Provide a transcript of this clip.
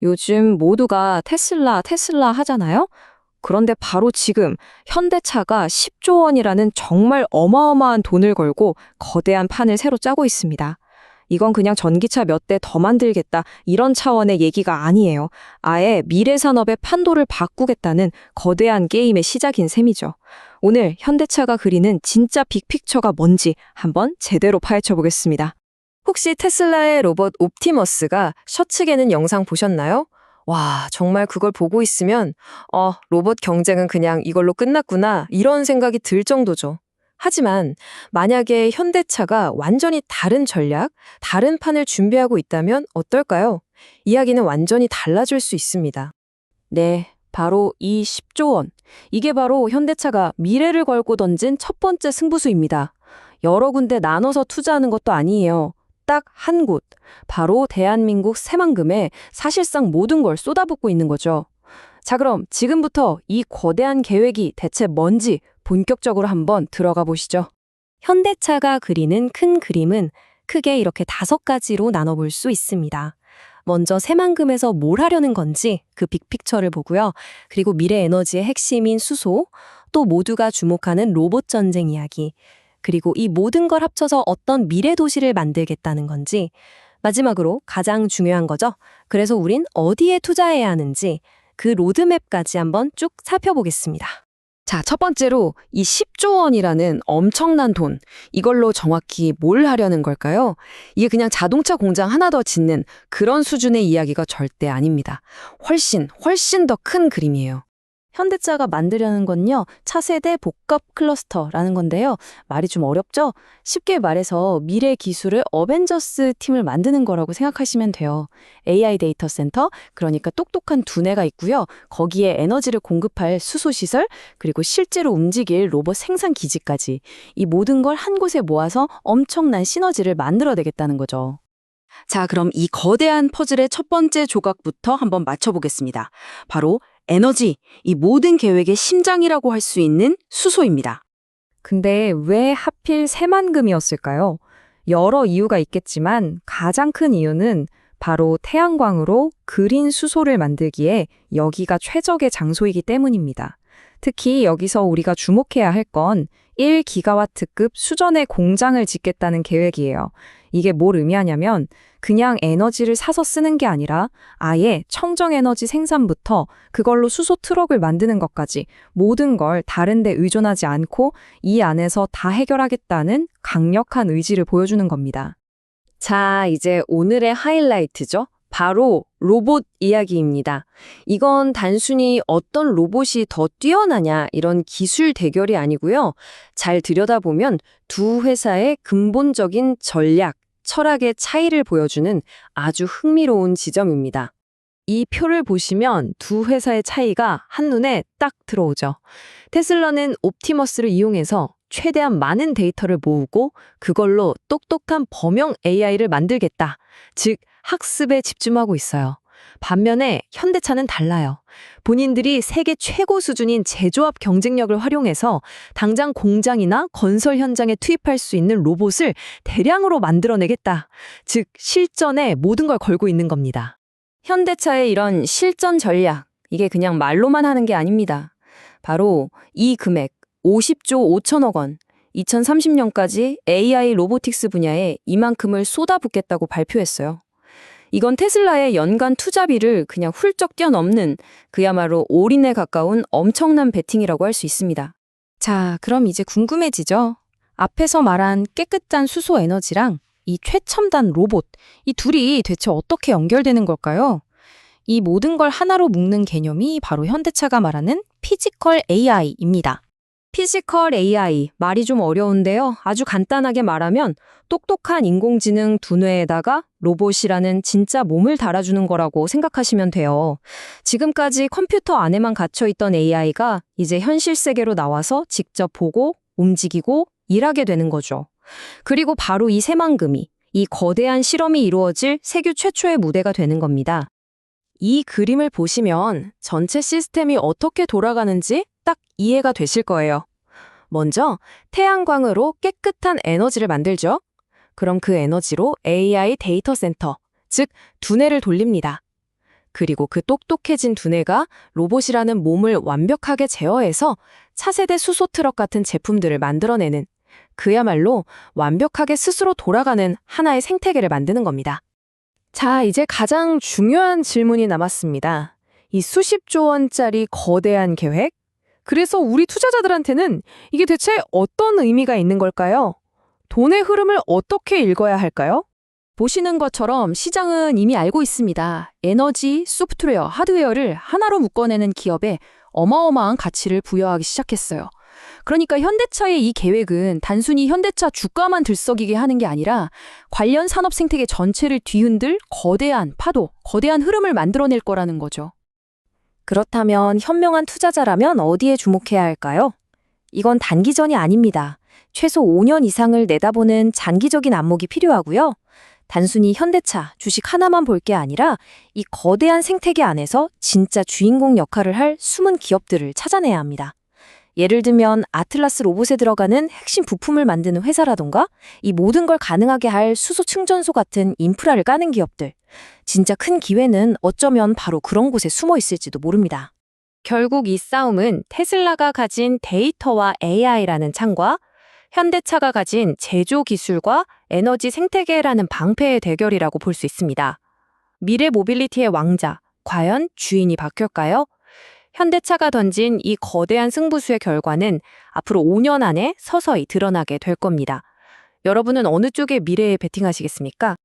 요즘 모두가 테슬라, 테슬라 하잖아요? 그런데 바로 지금 현대차가 10조 원이라는 정말 어마어마한 돈을 걸고 거대한 판을 새로 짜고 있습니다. 이건 그냥 전기차 몇 대 더 만들겠다 이런 차원의 얘기가 아니에요. 아예 미래 산업의 판도를 바꾸겠다는 거대한 게임의 시작인 셈이죠. 오늘 현대차가 그리는 진짜 빅픽처가 뭔지 한번 제대로 파헤쳐 보겠습니다. 혹시 테슬라의 로봇 옵티머스가 셔츠개는 영상 보셨나요? 와, 정말 그걸 보고 있으면 로봇 경쟁은 그냥 이걸로 끝났구나 이런 생각이 들 정도죠. 하지만 만약에 현대차가 완전히 다른 전략, 다른 판을 준비하고 있다면 어떨까요? 이야기는 완전히 달라질 수 있습니다. 네, 바로 이 10조 원. 이게 바로 현대차가 미래를 걸고 던진 첫 번째 승부수입니다. 여러 군데 나눠서 투자하는 것도 아니에요. 딱 한 곳, 바로 대한민국 새만금에 사실상 모든 걸 쏟아붓고 있는 거죠. 자, 그럼 지금부터 이 거대한 계획이 대체 뭔지 본격적으로 한번 들어가 보시죠. 현대차가 그리는 큰 그림은 크게 이렇게 5가지로 나눠볼 수 있습니다. 먼저 새만금에서 뭘 하려는 건지 그 빅픽처를 보고요. 그리고 미래 에너지의 핵심인 수소, 또 모두가 주목하는 로봇 전쟁 이야기, 그리고 이 모든 걸 합쳐서 어떤 미래 도시를 만들겠다는 건지, 마지막으로 가장 중요한 거죠. 그래서 우린 어디에 투자해야 하는지 그 로드맵까지 한번 쭉 살펴보겠습니다. 자, 첫 번째로 이 10조 원이라는 엄청난 돈, 이걸로 정확히 뭘 하려는 걸까요? 이게 그냥 자동차 공장 하나 더 짓는 그런 수준의 이야기가 절대 아닙니다. 훨씬 더 큰 그림이에요. 현대차가 만들려는 건요, 차세대 복합 클러스터라는 건데요. 말이 좀 어렵죠? 쉽게 말해서 미래 기술을 어벤져스 팀을 만드는 거라고 생각하시면 돼요. AI 데이터 센터, 그러니까 똑똑한 두뇌가 있고요. 거기에 에너지를 공급할 수소시설, 그리고 실제로 움직일 로봇 생산 기지까지. 이 모든 걸 한 곳에 모아서 엄청난 시너지를 만들어내겠다는 거죠. 자, 그럼 이 거대한 퍼즐의 첫 번째 조각부터 한번 맞춰보겠습니다. 바로 에너지, 이 모든 계획의 심장이라고 할 수 있는 수소입니다. 근데 왜 하필 새만금이었을까요? 여러 이유가 있겠지만 가장 큰 이유는 바로 태양광으로 그린 수소를 만들기에 여기가 최적의 장소이기 때문입니다. 특히 여기서 우리가 주목해야 할 건 1기가와트급 수준의 공장을 짓겠다는 계획이에요. 이게 뭘 의미하냐면 그냥 에너지를 사서 쓰는 게 아니라 아예 청정에너지 생산부터 그걸로 수소 트럭을 만드는 것까지 모든 걸 다른 데 의존하지 않고 이 안에서 다 해결하겠다는 강력한 의지를 보여주는 겁니다. 자, 이제 오늘의 하이라이트죠. 바로 로봇 이야기입니다. 이건 단순히 어떤 로봇이 더 뛰어나냐 이런 기술 대결이 아니고요. 잘 들여다보면 두 회사의 근본적인 전략, 철학의 차이를 보여주는 아주 흥미로운 지점입니다. 이 표를 보시면 두 회사의 차이가 한눈에 딱 들어오죠. 테슬라는 옵티머스를 이용해서 최대한 많은 데이터를 모으고 그걸로 똑똑한 범용 AI를 만들겠다. 즉, 학습에 집중하고 있어요. 반면에 현대차는 달라요. 본인들이 세계 최고 수준인 제조업 경쟁력을 활용해서 당장 공장이나 건설 현장에 투입할 수 있는 로봇을 대량으로 만들어내겠다. 즉, 실전에 모든 걸 걸고 있는 겁니다. 현대차의 이런 실전 전략, 이게 그냥 말로만 하는 게 아닙니다. 바로 이 금액, 50조 5천억 원, 2030년까지 AI 로보틱스 분야에 이만큼을 쏟아붓겠다고 발표했어요. 이건 테슬라의 연간 투자비를 그냥 훌쩍 뛰어넘는 그야말로 올인에 가까운 엄청난 베팅이라고 할 수 있습니다. 자, 그럼 이제 궁금해지죠? 앞에서 말한 깨끗한 수소 에너지랑 이 최첨단 로봇, 이 둘이 대체 어떻게 연결되는 걸까요? 이 모든 걸 하나로 묶는 개념이 바로 현대차가 말하는 피지컬 AI입니다. 피지컬 AI, 말이 좀 어려운데요. 아주 간단하게 말하면 똑똑한 인공지능 두뇌에다가 로봇이라는 진짜 몸을 달아주는 거라고 생각하시면 돼요. 지금까지 컴퓨터 안에만 갇혀있던 AI가 이제 현실 세계로 나와서 직접 보고, 움직이고, 일하게 되는 거죠. 그리고 바로 이 새만금이, 이 거대한 실험이 이루어질 세계 최초의 무대가 되는 겁니다. 이 그림을 보시면 전체 시스템이 어떻게 돌아가는지 딱 이해가 되실 거예요. 먼저 태양광으로 깨끗한 에너지를 만들죠. 그럼 그 에너지로 AI 데이터 센터, 즉 두뇌를 돌립니다. 그리고 그 똑똑해진 두뇌가 로봇이라는 몸을 완벽하게 제어해서 차세대 수소 트럭 같은 제품들을 만들어내는, 그야말로 완벽하게 스스로 돌아가는 하나의 생태계를 만드는 겁니다. 자, 이제 가장 중요한 질문이 남았습니다. 이 수십조 원짜리 거대한 계획? 그래서 우리 투자자들한테는 이게 대체 어떤 의미가 있는 걸까요? 돈의 흐름을 어떻게 읽어야 할까요? 보시는 것처럼 시장은 이미 알고 있습니다. 에너지, 소프트웨어, 하드웨어를 하나로 묶어내는 기업에 어마어마한 가치를 부여하기 시작했어요. 그러니까 현대차의 이 계획은 단순히 현대차 주가만 들썩이게 하는 게 아니라 관련 산업 생태계 전체를 뒤흔들 거대한 파도, 거대한 흐름을 만들어낼 거라는 거죠. 그렇다면 현명한 투자자라면 어디에 주목해야 할까요? 이건 단기전이 아닙니다. 최소 5년 이상을 내다보는 장기적인 안목이 필요하고요. 단순히 현대차, 주식 하나만 볼 게 아니라 이 거대한 생태계 안에서 진짜 주인공 역할을 할 숨은 기업들을 찾아내야 합니다. 예를 들면 아틀라스 로봇에 들어가는 핵심 부품을 만드는 회사라던가 이 모든 걸 가능하게 할 수소 충전소 같은 인프라를 까는 기업들. 진짜 큰 기회는 어쩌면 바로 그런 곳에 숨어 있을지도 모릅니다. 결국 이 싸움은 테슬라가 가진 데이터와 AI라는 창과 현대차가 가진 제조 기술과 에너지 생태계라는 방패의 대결이라고 볼 수 있습니다. 미래 모빌리티의 왕자, 과연 주인이 바뀔까요? 현대차가 던진 이 거대한 승부수의 결과는 앞으로 5년 안에 서서히 드러나게 될 겁니다. 여러분은 어느 쪽에 미래에 베팅하시겠습니까?